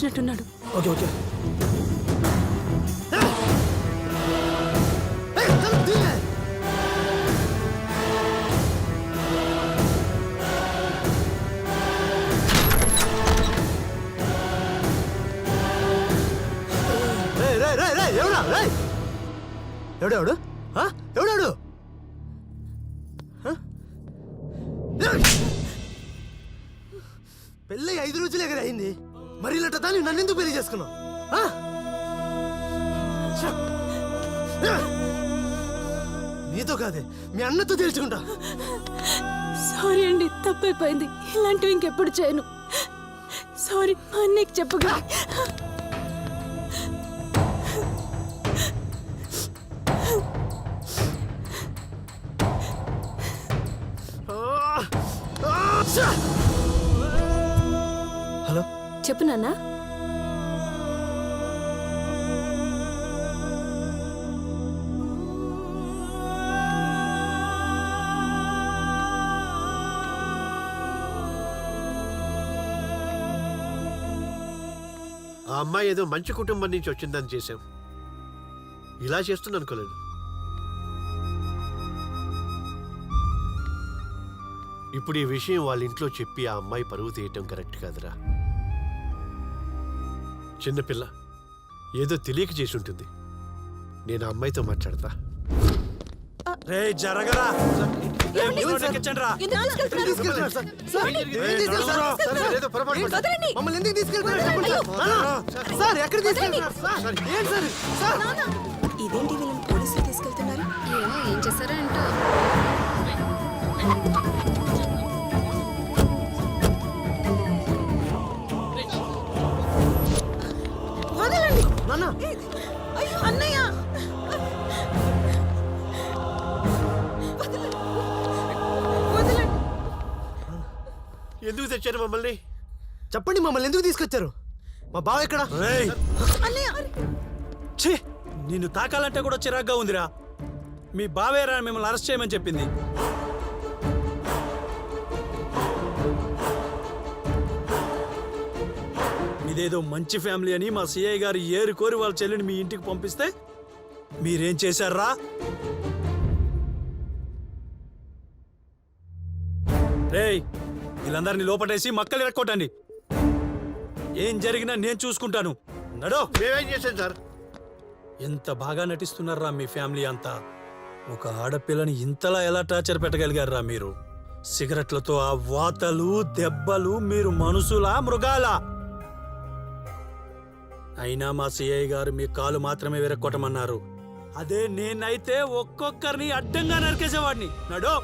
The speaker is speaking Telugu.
వచ్చినట్టున్నాడు. Okay okay. ఎవడెవడు ఎవడెవడు? పెళ్ళి 5 రోజులే కదా అయింది, మరి ఇలాంటి దాన్ని నన్నెందుకు పెళ్లి చేసుకున్నావు? నీతో కాదే, మీ అన్నతో తెలుసుకుంటా. సారీ అండి, తప్పైపోయింది. ఇలాంటివి ఇంకెప్పుడు చేయను. సారీ, మా అన్నయ్యకి చెప్పగా. హలో, చెప్పు నాన్న. ఆ అమ్మాయి ఏదో మంచి కుటుంబం నుంచి వచ్చిందని చేశాం. ఇలా చేస్తుంది అనుకోలేదు. ఇప్పుడు ఈ విషయం వాళ్ళ ఇంట్లో చెప్పి ఆ అమ్మాయి పరువు తీయటం కరెక్ట్ కాదురా. చిన్నపిల్ల ఏదో తెలియక చేసి ఉంటుంది. నేను ఆ అమ్మాయితో మాట్లాడతా. రే జరగరా. మమ్మల్ని ఎందుకు తీసుకెళ్తున్నారు? సార్ ఎక్కడ తీసుకెళ్తున్నారు? ఇదేంటి వీళ్ళని పోలీసులు తీసుకెళ్తున్నారు? ఏమో ఏం చేశారో ఏంటో. నాన్న, అన్నయ్య ఎందుకు తెచ్చారు మమ్మల్ని? చెప్పండి, మమ్మల్ని ఎందుకు తీసుకొచ్చారు? మా బావ ఎక్కడ? నిన్ను తాకాలంటే కూడా చిరాగ్గా ఉందిరా. మీ బావేరా మిమ్మల్ని అరెస్ట్ చేయమని చెప్పింది. మీదేదో మంచి ఫ్యామిలీ అని మా సిఐ గారు ఏరు కోరి వాళ్ళ చెల్లిని మీ ఇంటికి పంపిస్తే మీరేం చేశారా? రేయ్, వీళ్ళందరినీ లోపటేసి మక్కలు ఎరక్కొట్టండి. ఏం జరిగినా నేను చూసుకుంటాను. నడో. మేమేం చేశాం సార్? ఎంత బాగా నటిస్తున్నారా మీ ఫ్యామిలీ అంతా. ఒక ఆడపిల్లని ఇంతలా ఎలా టార్చర్ పెట్టగలిగారా మీరు? సిగరెట్లతో ఆ వాతలు దెబ్బలు, మీరు మనుషులా మృగాలా? అయినా మా సిఐ గారు మీ కాలు మాత్రమే విరక్కొట్టమన్నారు. అదే నేనైతే ఒక్కొక్కరిని అడ్డంగా నరికేసేవాడిని. నడో.